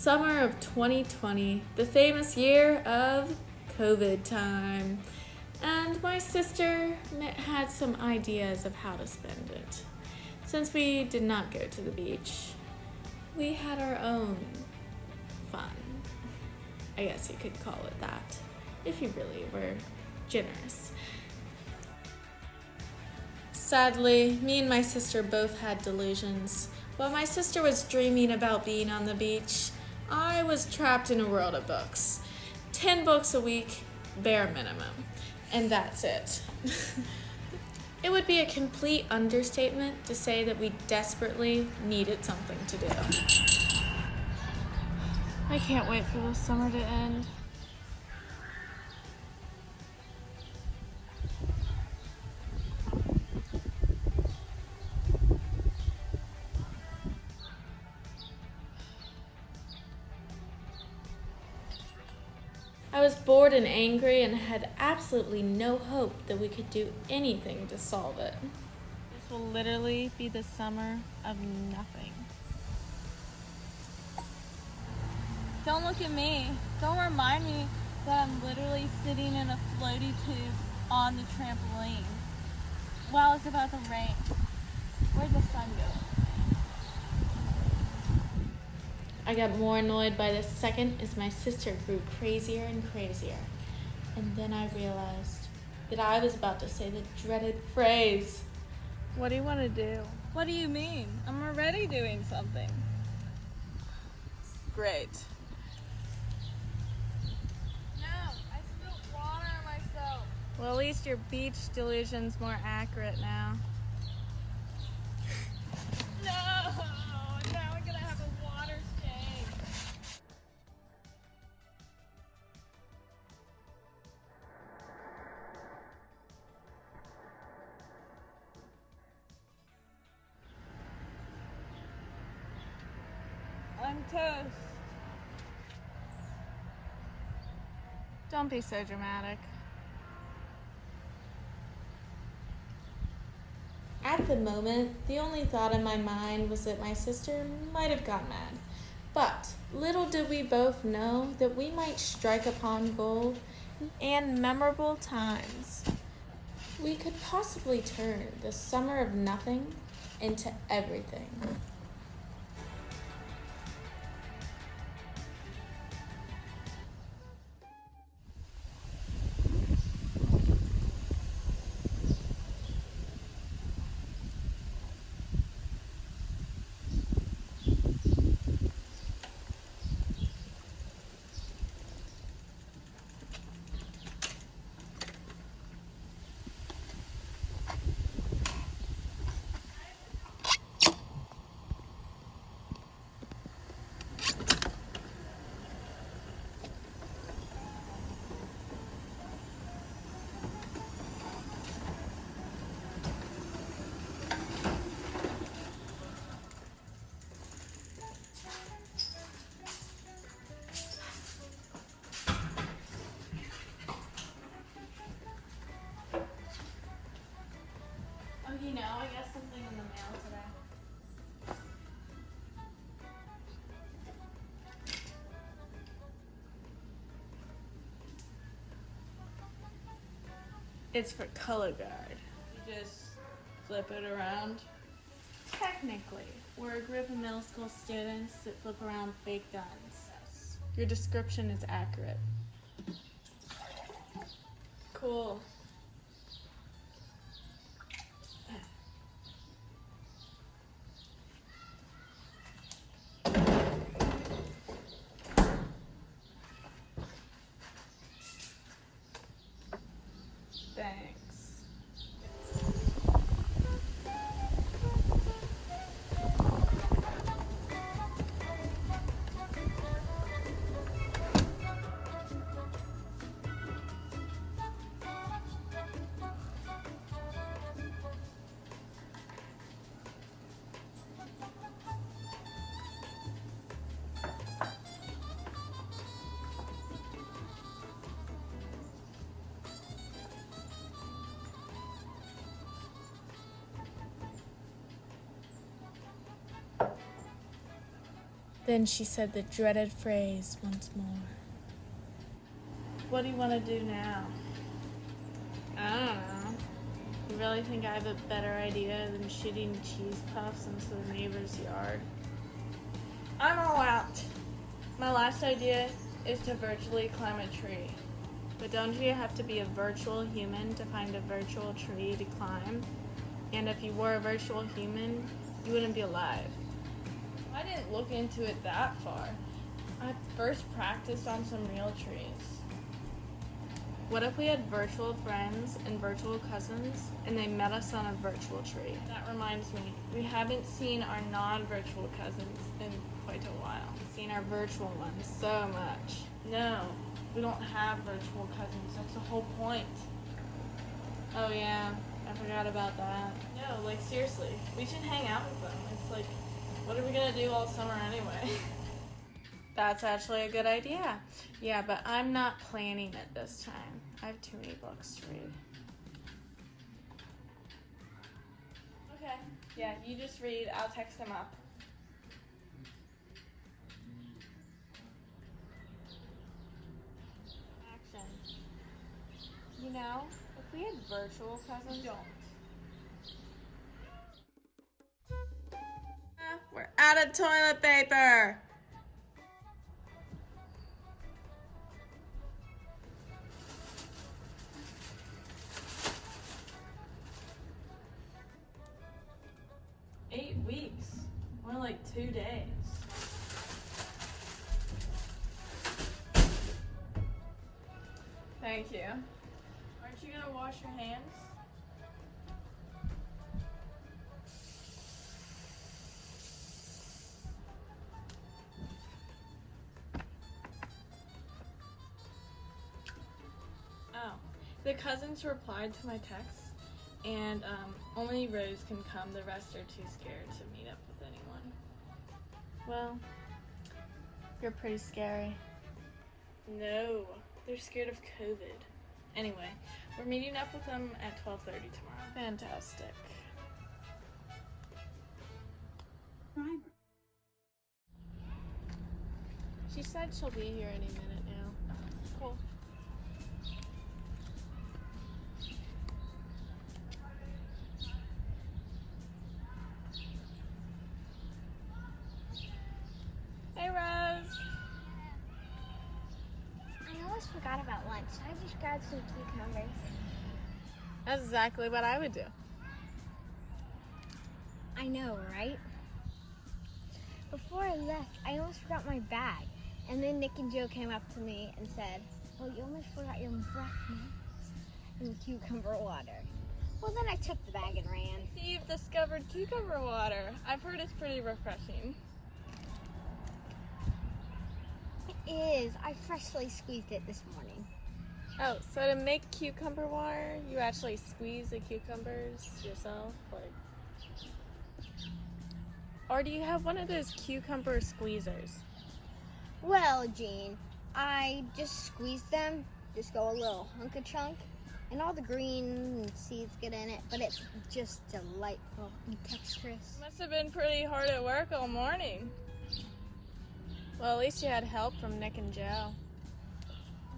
Summer of 2020, the famous year of COVID time. And my sister had some ideas of how to spend it. Since we did not go to the beach, we had our own fun. I guess you could call it that, if you really were generous. Sadly, me and my sister both had delusions. While my sister was dreaming about being on the beach, I was trapped in a world of books. 10 books a week, bare minimum. And that's it. It would be a complete understatement to say that we desperately needed something to do. I can't wait for the summer to end. I was bored and angry and had absolutely no hope that we could do anything to solve it. This will literally be the summer of nothing. Don't look at me. Don't remind me that I'm literally sitting in a floaty tube on the trampoline while it's about to rain. Where'd the sun go? I got more annoyed by the second as my sister grew crazier and crazier. And then I realized that I was about to say the dreaded phrase. What do you want to do? What do you mean? I'm already doing something. Great. No, I spilled water on myself. Well, at least your beach delusion's more accurate now. No, now I'm gonna have a water stain. I'm toast. Don't be so dramatic. At the moment, the only thought in my mind was that my sister might have got mad. But little did we both know that we might strike upon gold and memorable times. We could possibly turn the summer of nothing into everything. I got something in the mail today. It's for color guard. You just flip it around. Technically, we're a group of middle school students that flip around fake guns. Your description is accurate. Cool. Thanks. Then she said the dreaded phrase once more. What do you want to do now? I don't know. You really think I have a better idea than shooting cheese puffs into the neighbor's yard? I'm all out. My last idea is to virtually climb a tree. But don't you have to be a virtual human to find a virtual tree to climb? And if you were a virtual human, you wouldn't be alive. I didn't look into it that far. I first practiced on some real trees. What if we had virtual friends and virtual cousins and they met us on a virtual tree? That reminds me, we haven't seen our non-virtual cousins in quite a while. We've seen our virtual ones so much. No, we don't have virtual cousins. That's the whole point. Oh yeah, I forgot about that. No, like seriously, we should hang out with them. It's like, what are we gonna do all summer anyway? That's actually a good idea. Yeah, but I'm not planning it this time. I have too many books to read. Okay, yeah, you just read. I'll text them up. Action. You know, if we had virtual cousins, We're out of toilet paper. More like 2 days. Thank you. Aren't you gonna wash your hands? Oh, the cousins replied to my text, and only Rose can come. The rest are too scared to meet up with anyone. Well, you're pretty scary. No, they're scared of COVID. Anyway, we're meeting up with them at 12:30 tomorrow. Fantastic. She said she'll be here any minute now. Cool. Hey, Rose. I almost forgot about lunch. I just grabbed some cucumbers. That's exactly what I would do. I know, right? Before I left, I almost forgot my bag. And then Nick and Joe came up to me and said, "Well, you almost forgot your breath mints and cucumber water." Well, then I took the bag and ran. See, you've discovered cucumber water. I've heard it's pretty refreshing. It is. I freshly squeezed it this morning. Oh, so to make cucumber water, you actually squeeze the cucumbers yourself? Or do you have one of those cucumber squeezers? Well, Jean, I just squeezed them, just go a little hunk of chunk, and all the green seeds get in it, but it's just delightful and texturous. Must have been pretty hard at work all morning. Well, at least you had help from Nick and Joe.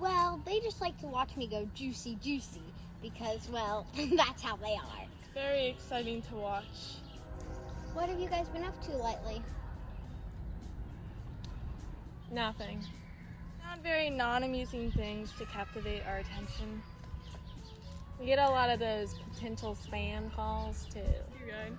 Well, they just like to watch me go juicy, juicy, because, well, that's how they are. It's very exciting to watch. What have you guys been up to lately? Nothing. Not very non-amusing things to captivate our attention. We get a lot of those potential spam calls, too. You're good.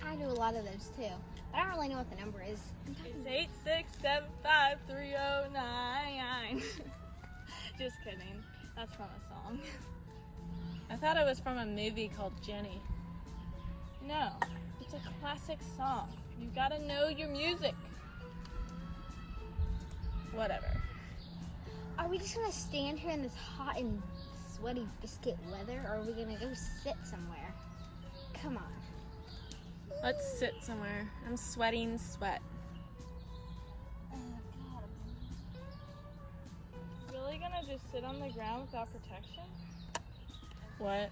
I do a lot of those too, but I don't really know what the number is. It's 8675309. Just kidding. That's from a song. I thought it was from a movie called Jenny. No, it's a classic song. You gotta know your music. Whatever. Are we just gonna stand here in this hot and sweaty biscuit weather, or are we gonna go sit somewhere? Come on. Let's sit somewhere. I'm sweating sweat. God. Really gonna just sit on the ground without protection? What?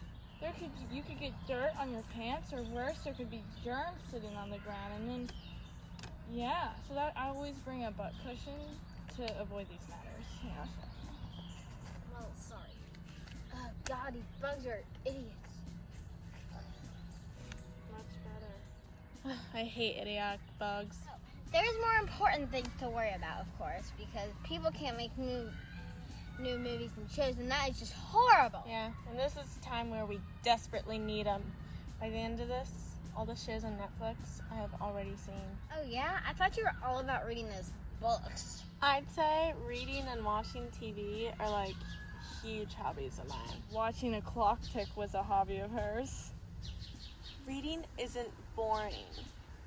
You could get dirt on your pants, or worse, there could be germs sitting on the ground, and then Yeah, so that I always bring a butt cushion to avoid these matters. Yeah. Well, sorry. Oh, God, these bugs are idiots. Much better. I hate idiotic bugs. There's more important things to worry about, of course, because people can't make new movies and shows, and that is just horrible. Yeah, and this is a time where we desperately need them. By the end of this, all the shows on Netflix I have already seen. Oh, yeah? I thought you were all about reading those books. I'd say reading and watching TV are like huge hobbies of mine. Watching a clock tick was a hobby of hers. Reading isn't boring,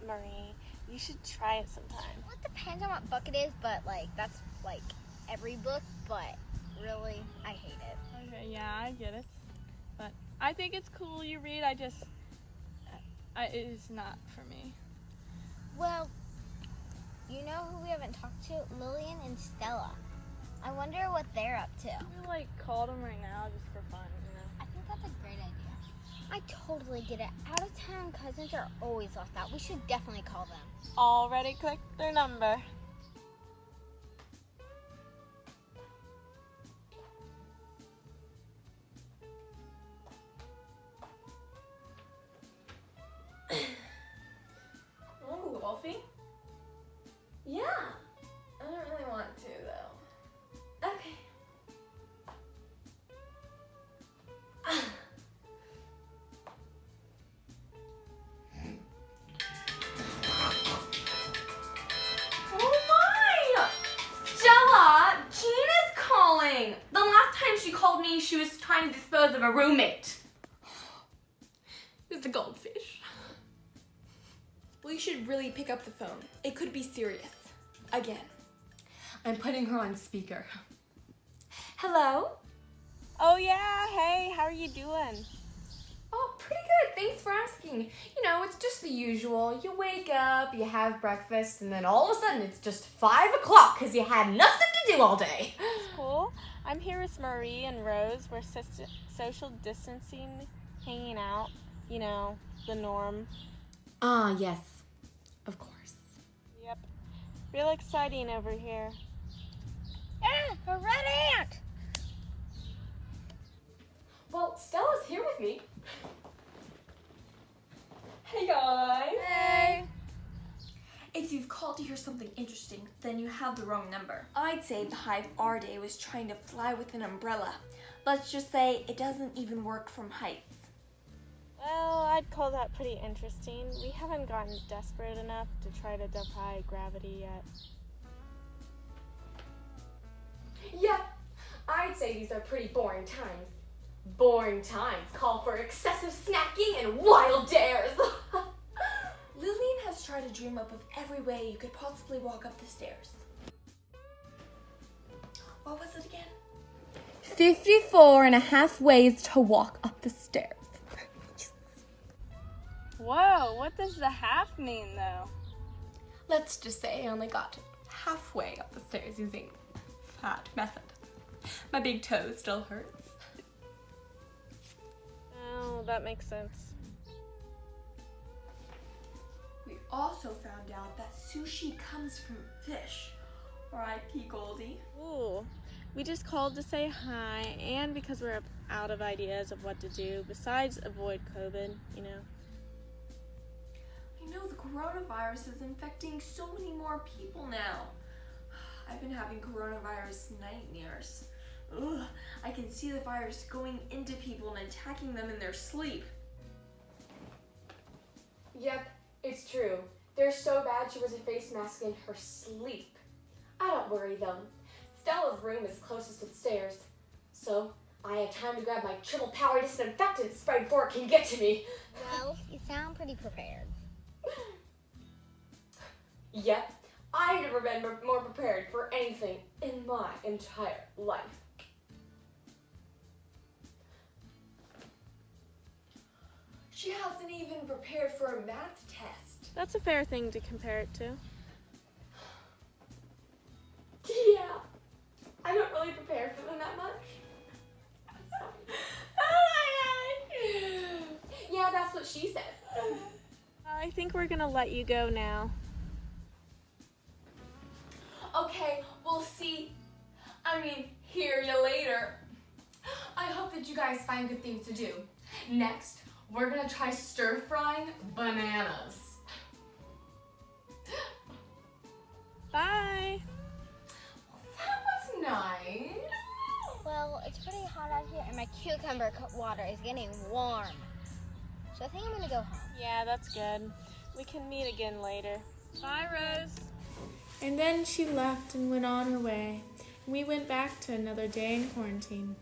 Marie. You should try it sometime. Well, it depends on what book it is, but, that's, every book, but really, I hate it. Okay, yeah, I get it. But I think it's cool you read. It is not for me. Well, you know who we haven't talked to? Lillian and Stella. I wonder what they're up to. We call them right now just for fun, I think that's a great idea. I totally get it. Out of town cousins are always left out. We should definitely call them. Already clicked their number. Oh, golfing? Yeah. I don't really want to, though. Okay. Oh my! Stella! Jean is calling! The last time she called me, she was trying to dispose of a roommate. It was the goldfish. Well, you should really pick up the phone. It could be serious. Again. I'm putting her on speaker. Hello? Oh yeah, hey, how are you doing? Oh, pretty good. Thanks for asking. You know, it's just the usual. You wake up, you have breakfast, and then all of a sudden it's just 5 o'clock because you had nothing to do all day. That's cool. I'm here with Marie and Rose. We're social distancing, hanging out, you know, the norm. Ah, yes. Of course. Yep. Real exciting over here. A red ant! Well, Stella's here with me. Hey, guys. Hey! If you've called to hear something interesting, then you have the wrong number. I'd say the Hive R Day was trying to fly with an umbrella. Let's just say it doesn't even work from heights. Well, I'd call that pretty interesting. We haven't gotten desperate enough to try to defy gravity yet. Yep. I'd say these are pretty boring times. Boring times call for excessive snacking and wild dares. Lillian has tried to dream up of every way you could possibly walk up the stairs. What was it again? 54 and a half ways to walk up the stairs. Whoa, what does the half mean, though? Let's just say I only got halfway up the stairs using that method. My big toe still hurts. Oh, that makes sense. We also found out that sushi comes from fish. R.I.P. Goldie. Ooh, we just called to say hi, and because we're out of ideas of what to do besides avoid COVID, you know. I know the coronavirus is infecting so many more people now. I've been having coronavirus nightmares. Ugh, I can see the virus going into people and attacking them in their sleep. Yep, it's true. They're so bad she wears a face mask in her sleep. I don't worry though. Stella's room is closest to the stairs, so I have time to grab my triple power disinfectant spray before it can get to me. Well, you sound pretty prepared. Yep, I've never been more prepared for anything in my entire life. She hasn't even prepared for a math test. That's a fair thing to compare it to. Yeah, I don't really prepare for them that much. Oh my god! Yeah, that's what she said. I think we're gonna let you go now. that you guys find good things to do. Next, we're gonna try stir-frying bananas. Bye. That was nice. Well, it's pretty hot out here, and my cucumber water is getting warm. So I think I'm gonna go home. Yeah, that's good. We can meet again later. Bye, Rose. And then she left and went on her way. We went back to another day in quarantine.